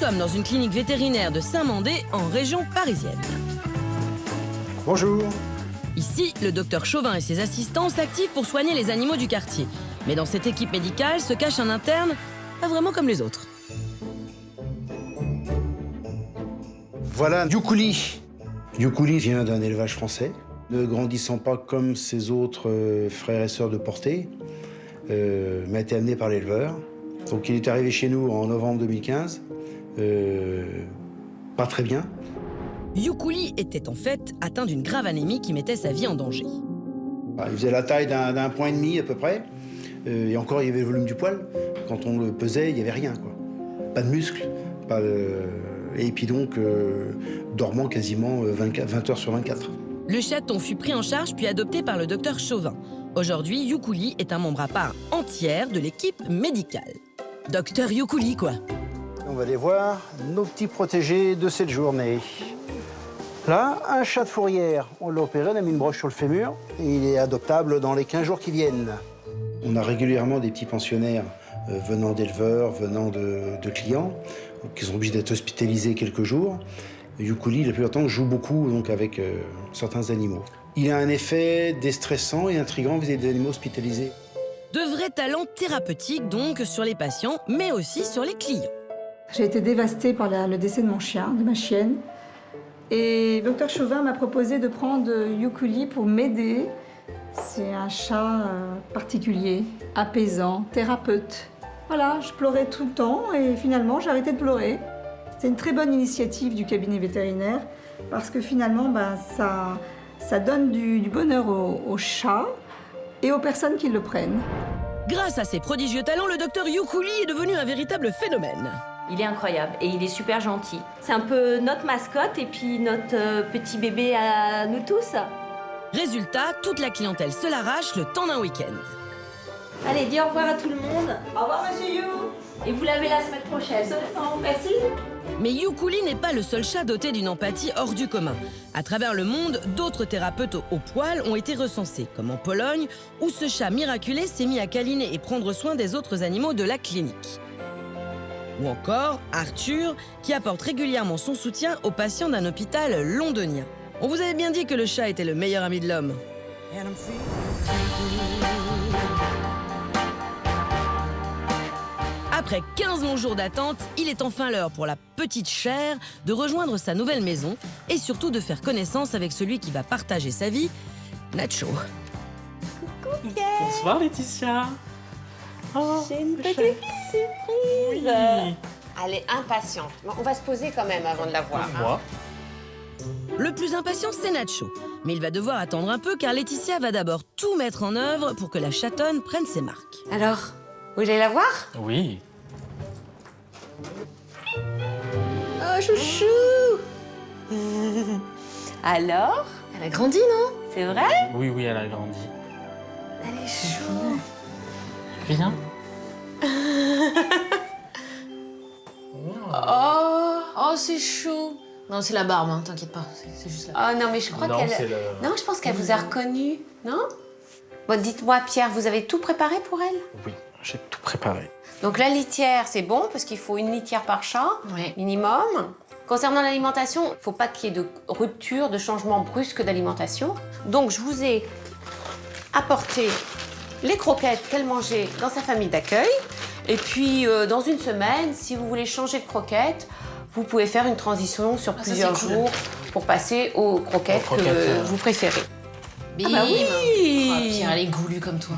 sommes dans une clinique vétérinaire de Saint-Mandé, en région parisienne. Bonjour. Ici, le docteur Chauvin et ses assistants s'activent pour soigner les animaux du quartier. Mais dans cette équipe médicale se cache un interne, pas vraiment comme les autres. Voilà Yukuli. Yukuli vient d'un élevage français, ne grandissant pas comme ses autres frères et sœurs de portée, m'a été amené par l'éleveur. Donc il est arrivé chez nous en novembre 2015, pas très bien. Yukuli était en fait atteint d'une grave anémie qui mettait sa vie en danger. Il faisait la taille d'un point et demi à peu près, et encore il y avait le volume du poil. Quand on le pesait, il n'y avait rien, quoi. Pas de muscles, pas de... Et puis donc, dormant quasiment 20 heures sur 24. Le chaton fut pris en charge puis adopté par le docteur Chauvin. Aujourd'hui, Yukuli est un membre à part entière de l'équipe médicale. Docteur Yukuli, quoi. On va aller voir nos petits protégés de cette journée. Là, un chat de fourrière. On l'a opéré, on a mis une broche sur le fémur et il est adoptable dans les 15 jours qui viennent. On a régulièrement des petits pensionnaires venant d'éleveurs, venant de clients, qui sont obligés d'être hospitalisés quelques jours. Yukuli, la plupart du temps, joue beaucoup donc, avec certains animaux. Il a un effet déstressant et intriguant vis-à-vis des animaux hospitalisés. De vrais talents thérapeutiques donc sur les patients, mais aussi sur les clients. J'ai été dévastée par le décès de mon chien, de ma chienne. Et le docteur Chauvin m'a proposé de prendre Yukuli pour m'aider. C'est un chat particulier, apaisant, thérapeute. Voilà, je pleurais tout le temps et finalement j'ai arrêté de pleurer. C'est une très bonne initiative du cabinet vétérinaire parce que finalement ça donne du bonheur aux chats et aux personnes qui le prennent. Grâce à ses prodigieux talents, le docteur Yukuli est devenu un véritable phénomène. Il est incroyable et il est super gentil. C'est un peu notre mascotte et puis notre petit bébé à nous tous. Résultat, toute la clientèle se l'arrache le temps d'un week-end. Allez, dis au revoir à tout le monde. Au revoir, monsieur You. Et vous l'avez la semaine prochaine. Absolument, merci. Mais Yukuli n'est pas le seul chat doté d'une empathie hors du commun. À travers le monde, d'autres thérapeutes au poil ont été recensés, comme en Pologne, où ce chat miraculé s'est mis à câliner et prendre soin des autres animaux de la clinique. Ou encore Arthur, qui apporte régulièrement son soutien aux patients d'un hôpital londonien. On vous avait bien dit que le chat était le meilleur ami de l'homme. Après 15 longs jours d'attente, il est enfin l'heure pour la petite chère de rejoindre sa nouvelle maison et surtout de faire connaissance avec celui qui va partager sa vie, Nacho. Bonsoir Laetitia. Oh, J'ai une petite surprise. oui. Elle est impatiente. Bon, on va se poser quand même avant de la voir. Moi. Le plus impatient, c'est Nacho. Mais il va devoir attendre un peu car Laetitia va d'abord tout mettre en œuvre pour que la chatonne prenne ses marques. Alors, vous voulez la voir? Oui. Oh, chouchou. Alors? Elle a grandi, non? C'est vrai? Oui, elle a grandi. Elle est chou. Viens. Oh, c'est chou. Non, c'est la barbe, hein, t'inquiète pas, c'est juste la barbe. Oh non, mais je crois Non, qu'elle... c'est le... Non, je pense qu'elle vous a reconnu, non? Bon, dites-moi, Pierre, vous avez tout préparé pour elle? Oui, j'ai tout préparé. Donc la litière, c'est bon, parce qu'il faut une litière par chat, Ouais. minimum. Concernant l'alimentation, il ne faut pas qu'il y ait de rupture, de changement brusque d'alimentation. Donc je vous ai apporté les croquettes qu'elle mangeait dans sa famille d'accueil. Et puis, dans une semaine, si vous voulez changer de croquettes, vous pouvez faire une transition sur plusieurs c'est cool. jours pour passer aux croquettes que vous préférez. Bim. bah oui. Oh, Pierre, elle est goulue comme toi.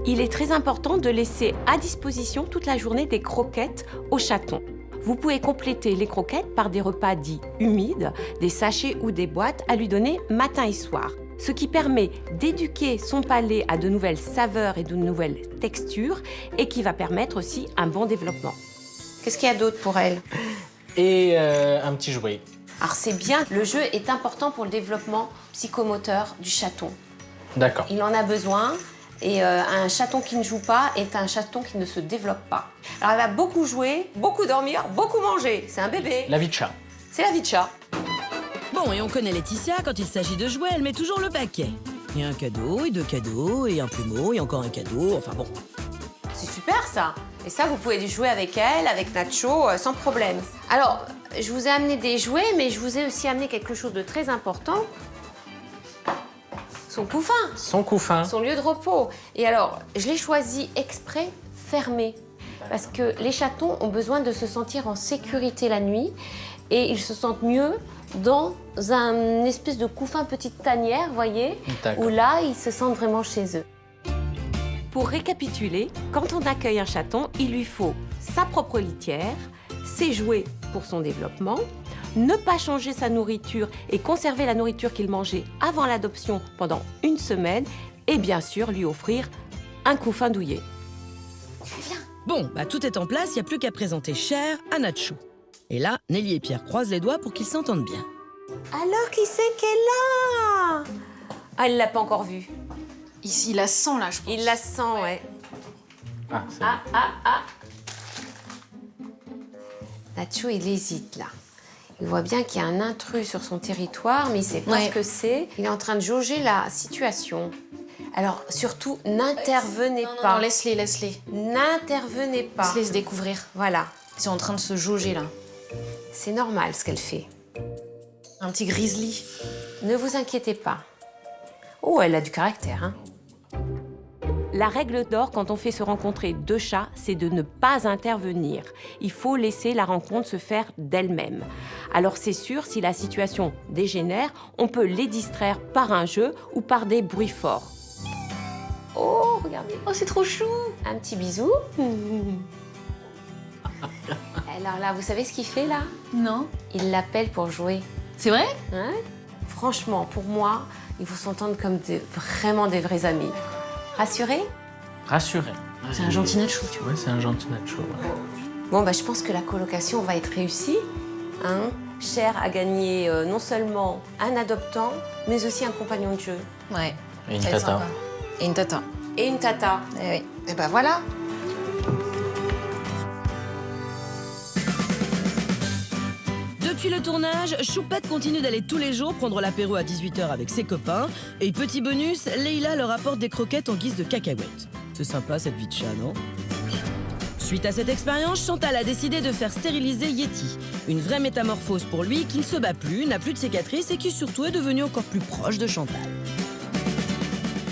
Il est très important de laisser à disposition toute la journée des croquettes au chaton. Vous pouvez compléter les croquettes par des repas dits humides, des sachets ou des boîtes à lui donner matin et soir. Ce qui permet d'éduquer son palais à de nouvelles saveurs et de nouvelles textures et qui va permettre aussi un bon développement. Qu'est-ce qu'il y a d'autre pour elle? Et un petit jouet. Alors c'est bien, le jeu est important pour le développement psychomoteur du chaton. D'accord. Il en a besoin et un chaton qui ne joue pas est un chaton qui ne se développe pas. Alors elle va beaucoup jouer, beaucoup dormir, beaucoup manger. C'est un bébé. La vie de chat. C'est la vie de chat. Bon, et on connaît Laetitia, quand il s'agit de jouets, elle met toujours le paquet. Et un cadeau, et deux cadeaux, et un plumeau, et encore un cadeau, enfin bon. C'est super ça. Et ça, vous pouvez jouer avec elle, avec Nacho, sans problème. Alors, je vous ai amené des jouets, mais je vous ai aussi amené quelque chose de très important. Son couffin. Son couffin. Son lieu de repos. Et alors, je l'ai choisi exprès fermé. Parce que les chatons ont besoin de se sentir en sécurité la nuit. Et ils se sentent mieux dans un espèce de couffin, petite tanière, vous voyez, où là, ils se sentent vraiment chez eux. Pour récapituler, quand on accueille un chaton, il lui faut sa propre litière, ses jouets pour son développement, ne pas changer sa nourriture et conserver la nourriture qu'il mangeait avant l'adoption pendant 1 semaine et bien sûr lui offrir un couffin douillet. Bon, bah tout est en place, il n'y a plus qu'à présenter Cher à Nacho. Et là, Nelly et Pierre croisent les doigts pour qu'ils s'entendent bien. Alors, qui c'est qu'elle est là? Ah, elle l'a pas encore vue. Ici, il la sent là, je pense. Il la sent, ouais. Ah, c'est Nacho, il hésite là. Il voit bien qu'il y a un intrus sur son territoire, mais il sait pas ce que c'est. Il est en train de jauger la situation. Alors, surtout, n'intervenez pas. Non, laisse-les, laisse-les. N'intervenez pas. Laisse-les se découvrir. Voilà. Ils sont en train de se jauger là. C'est normal ce qu'elle fait. Un petit grizzly. Ne vous inquiétez pas. Oh, elle a du caractère, hein. La règle d'or quand on fait se rencontrer 2 chats, c'est de ne pas intervenir. Il faut laisser la rencontre se faire d'elle-même. Alors c'est sûr, si la situation dégénère, on peut les distraire par un jeu ou par des bruits forts. Oh, regardez. Oh, c'est trop chou. Un petit bisou. Alors là, vous savez ce qu'il fait là? Non. Il l'appelle pour jouer. C'est vrai? Hein? Franchement, pour moi, ils vont s'entendre comme vraiment des vrais amis. Rassurés? rassuré. C'est un gentil Nacho, tu vois. Ouais, c'est un gentil Nacho. Ouais. Bon, bah, je pense que la colocation va être réussie. Hein? Cher a gagné non seulement un adoptant, mais aussi un compagnon de jeu. Ouais. Et une Ça va être tata. sympa. Et une tata. Et une tata. Eh oui. Et ben voilà. Depuis le tournage, Choupette continue d'aller tous les jours prendre l'apéro à 18h avec ses copains. Et petit bonus, Leïla leur apporte des croquettes en guise de cacahuètes. C'est sympa cette vie de chat, non? Suite à cette expérience, Chantal a décidé de faire stériliser Yeti. Une vraie métamorphose pour lui qui ne se bat plus, n'a plus de cicatrices et qui surtout est devenu encore plus proche de Chantal.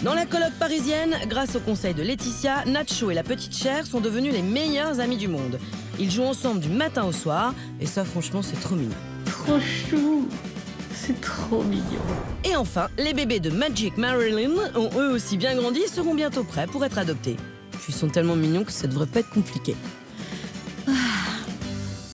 Dans la coloc parisienne, grâce au conseil de Laetitia, Nacho et la petite Cher sont devenus les meilleurs amis du monde. Ils jouent ensemble du matin au soir, et ça franchement c'est trop mignon. Trop chou. C'est trop mignon. Et enfin, les bébés de Magic Marilyn ont eux aussi bien grandi et seront bientôt prêts pour être adoptés. Puis ils sont tellement mignons que ça devrait pas être compliqué.